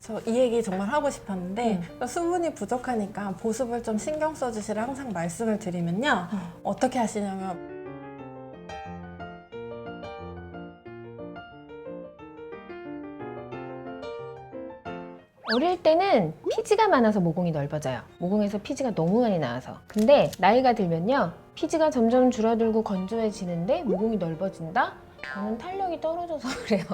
저 이 얘기 정말 하고 싶었는데 수분이 부족하니까 보습을 좀 신경 써주시라 항상 말씀을 드리면요. 어떻게 하시냐면 어릴 때는 피지가 많아서 모공이 넓어져요. 모공에서 피지가 너무 많이 나와서. 근데 나이가 들면요, 피지가 점점 줄어들고 건조해지는데 모공이 넓어진다? 저는 탄력이 떨어져서 그래요.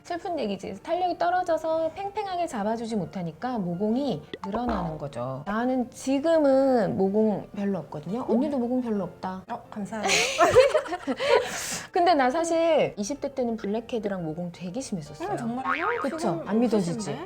슬픈 얘기지. 탄력이 떨어져서 팽팽하게 잡아주지 못하니까 모공이 늘어나는 거죠. 나는 지금은 모공 별로 없거든요. 언니도 모공 별로 없다. 감사해요. 근데 나 사실 20대 때는 블랙헤드랑 모공 되게 심했었어요. 정말요? 그쵸? 안 믿어지지?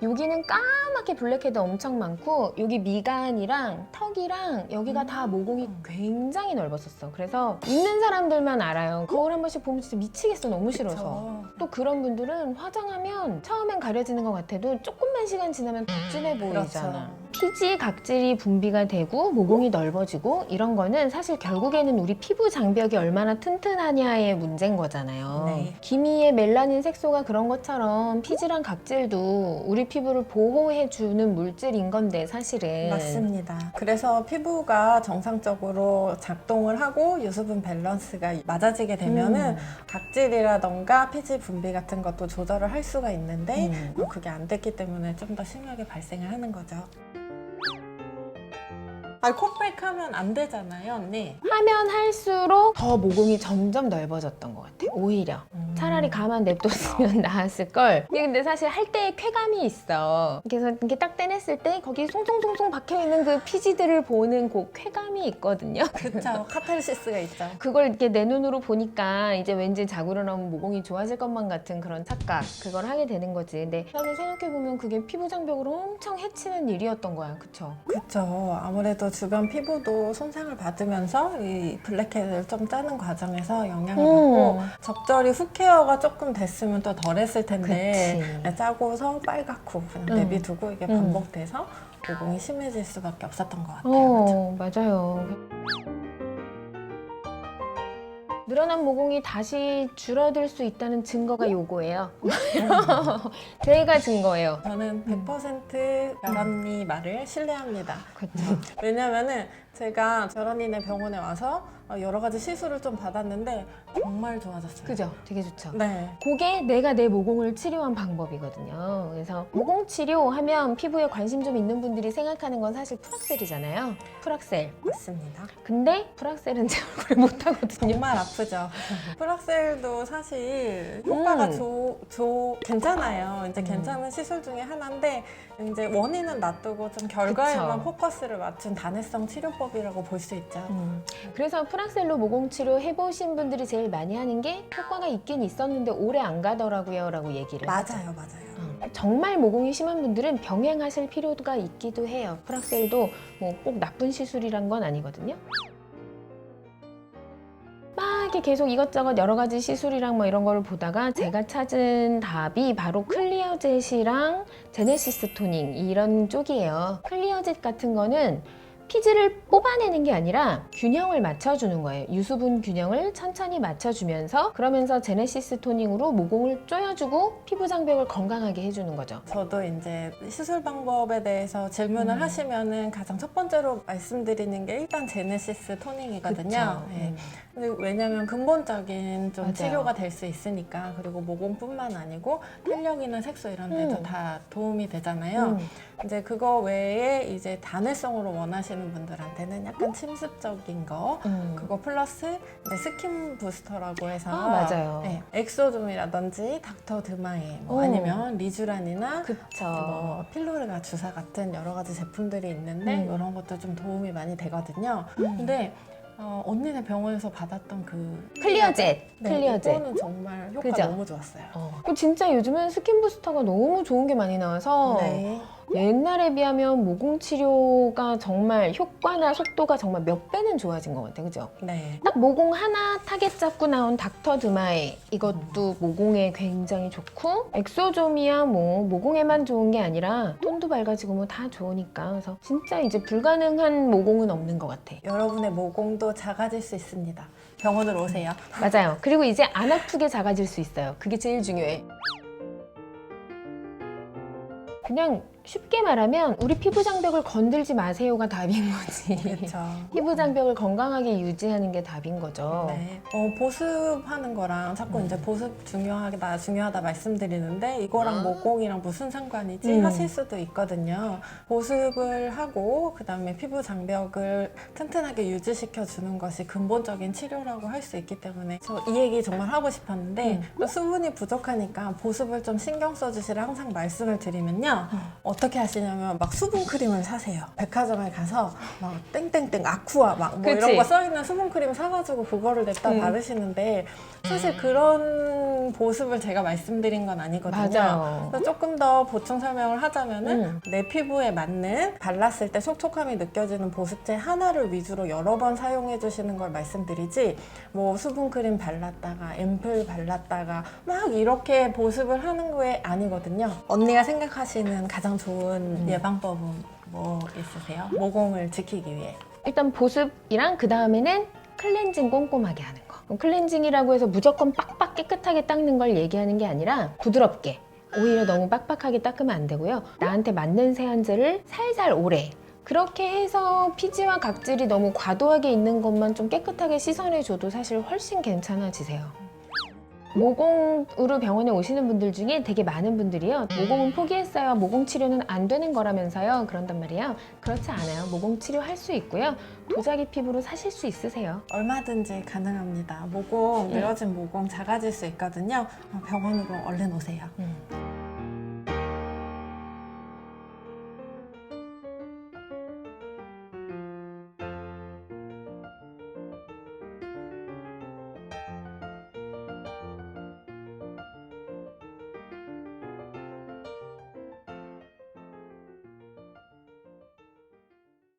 여기는 까맣게 블랙헤드 엄청 많고 여기 미간이랑 턱이랑 여기가 다 모공이 굉장히 넓었었어. 그래서 있는 사람들만 알아요. 거울 한 번씩 보면 진짜 미치겠어. 너무 싫어서. 또 그런 분들은 화장하면 처음엔 가려지는 것 같아도 조금만 시간 지나면 덕진해 보이잖아. 피지, 각질이 분비가 되고 모공이 넓어지고 이런 거는 사실 결국에는 우리 피부 장벽이 얼마나 튼튼하냐의 문제인 거잖아요. 네. 기미의 멜라닌 색소가 그런 것처럼 피지랑 각질도 우리 피부를 보호해주는 물질인 건데 사실은. 맞습니다. 그래서 피부가 정상적으로 작동을 하고 유수분 밸런스가 맞아지게 되면은 각질이라던가 피지 분비 같은 것도 조절을 할 수가 있는데 그게 안 됐기 때문에 좀 더 심하게 발생을 하는 거죠. 컷백 하면 안 되잖아요, 언니. 하면 할수록 더 모공이 점점 넓어졌던 것 같아. 오히려 차라리 가만 냅뒀으면 나았을 걸. 근데 사실 할 때 쾌감이 있어. 그래서 이렇게 딱 떼냈을 때 거기 송송송송 박혀있는 그 피지들을 보는 그 쾌감이 있거든요. 그쵸. 카타르시스가 있죠. 그걸 이렇게 내 눈으로 보니까 이제 왠지 자고 일어나면 모공이 좋아질 것만 같은 그런 착각, 그걸 하게 되는 거지. 근데 나는 생각해보면 그게 피부 장벽을 엄청 해치는 일이었던 거야. 그쵸? 그쵸. 아무래도 주변 피부도 손상을 받으면서 이 블랙헤드를 좀 짜는 과정에서 영향을 받고 적절히 훅케어가 조금 됐으면 또 덜 했을 텐데 그치. 짜고서 빨갛고 그냥 내비두고 이게 반복돼서 모공이 심해질 수밖에 없었던 것 같아요. 그쵸? 맞아요. 늘어난 모공이 다시 줄어들 수 있다는 증거가 요거예요. 제가 증거예요. 저는 100% 별언니 말을 신뢰합니다. 그렇죠. 왜냐면은 제가 별언니네 병원에 와서 여러 가지 시술을 좀 받았는데 정말 좋아졌어요. 그죠? 되게 좋죠. 네. 그게 내가 내 모공을 치료한 방법이거든요. 그래서 모공 치료하면 피부에 관심 좀 있는 분들이 생각하는 건 사실 프락셀이잖아요. 프락셀. 맞습니다. 근데 프락셀은 제 얼굴에 못하거든요. 정말 아프죠. 프락셀도 사실 효과가 괜찮아요. 이제 괜찮은 시술 중에 하나인데 이제 원인은 놔두고 좀 결과에만 그쵸. 포커스를 맞춘 단해성 치료법이라고 볼 수 있죠. 그래서 프락셀로 모공 치료 해보신 분들이 제일 많이 하는 게 효과가 있긴 있었는데 오래 안 가더라고요 라고 얘기를 하죠. 맞아요. 정말 모공이 심한 분들은 병행하실 필요가 있기도 해요. 프락셀도 뭐 꼭 나쁜 시술이란 건 아니거든요. 막 이렇게 계속 이것저것 여러 가지 시술이랑 뭐 이런 거를 보다가 제가 찾은 답이 바로 클리어젯이랑 제네시스 토닝 이런 쪽이에요. 클리어젯 같은 거는 피지를 뽑아내는 게 아니라 균형을 맞춰주는 거예요. 유수분 균형을 천천히 맞춰주면서 그러면서 제네시스 토닝으로 모공을 조여주고 피부 장벽을 건강하게 해주는 거죠. 저도 이제 시술 방법에 대해서 질문을 하시면은 가장 첫 번째로 말씀드리는 게 일단 제네시스 토닝이거든요. 그쵸. 네. 근데 왜냐면 근본적인 좀 맞아요. 치료가 될 수 있으니까 그리고 모공뿐만 아니고 탄력이나 색소 이런 데도 다 도움이 되잖아요. 이제 그거 외에 이제 단해성으로 원하시는 분들한테는 약간 침습적인 거 그거 플러스 이제 스킨 부스터라고 해서 맞아요. 네, 엑소둠이라든지 닥터 드마에 뭐 아니면 리쥬란이나 그쵸. 뭐 필로르가 주사 같은 여러 가지 제품들이 있는데 이런 것도 좀 도움이 많이 되거든요. 근데 언니네 병원에서 받았던 그 클리어젯. 클리어젯. 이거는 정말 효과 그죠? 너무 좋았어요. 진짜 요즘은 스킨 부스터가 너무 좋은 게 많이 나와서 네. 옛날에 비하면 모공 치료가 정말 효과나 속도가 정말 몇 배는 좋아진 것 같아요. 그죠? 네. 딱 모공 하나 타겟 잡고 나온 닥터 드마에 이것도 모공에 굉장히 좋고 엑소좀이야 뭐 모공에만 좋은 게 아니라 톤도 밝아지고 뭐 다 좋으니까 그래서 진짜 이제 불가능한 모공은 없는 것 같아. 여러분의 모공도 작아질 수 있습니다. 병원으로 오세요. 맞아요. 그리고 이제 안 아프게 작아질 수 있어요. 그게 제일 중요해. 그냥 쉽게 말하면 우리 피부 장벽을 건들지 마세요가 답인 거지. 그렇죠. 피부 장벽을 건강하게 유지하는 게 답인 거죠. 네. 보습하는 거랑 자꾸 이제 보습 중요하다 말씀드리는데 이거랑 모공이랑 무슨 상관이지 하실 수도 있거든요. 보습을 하고 그다음에 피부 장벽을 튼튼하게 유지시켜 주는 것이 근본적인 치료라고 할 수 있기 때문에 저 이 얘기 정말 하고 싶었는데 또 수분이 부족하니까 보습을 좀 신경 써주시라 항상 말씀을 드리면요. 어떻게 하시냐면 막 수분 크림을 사세요. 백화점에 가서 막 땡땡땡 아쿠아 막 뭐 이런 그치? 거 써있는 수분 크림 사가지고 그거를 냅다 바르시는데 사실 그런 보습을 제가 말씀드린 건 아니거든요. 맞아요. 그래서 조금 더 보충 설명을 하자면은 내 피부에 맞는 발랐을 때 촉촉함이 느껴지는 보습제 하나를 위주로 여러 번 사용해 주시는 걸 말씀드리지 뭐 수분 크림 발랐다가 앰플 발랐다가 막 이렇게 보습을 하는 거에 아니거든요. 언니가 생각하시는 가장 좋은 예방법은 뭐 있으세요? 모공을 지키기 위해. 일단 보습이랑 그 다음에는 클렌징 꼼꼼하게 하는 거. 클렌징이라고 해서 무조건 빡빡 깨끗하게 닦는 걸 얘기하는 게 아니라 부드럽게. 오히려 너무 빡빡하게 닦으면 안 되고요. 나한테 맞는 세안제를 살살 오래. 그렇게 해서 피지와 각질이 너무 과도하게 있는 것만 좀 깨끗하게 씻어내줘도 사실 훨씬 괜찮아지세요. 모공으로 병원에 오시는 분들 중에 되게 많은 분들이요. 모공은 포기했어요. 모공 치료는 안 되는 거라면서요. 그런단 말이에요. 그렇지 않아요. 모공 치료할 수 있고요. 도자기 피부로 사실 수 있으세요. 얼마든지 가능합니다. 모공, 늘어진 모공 작아질 수 있거든요. 병원으로 얼른 오세요.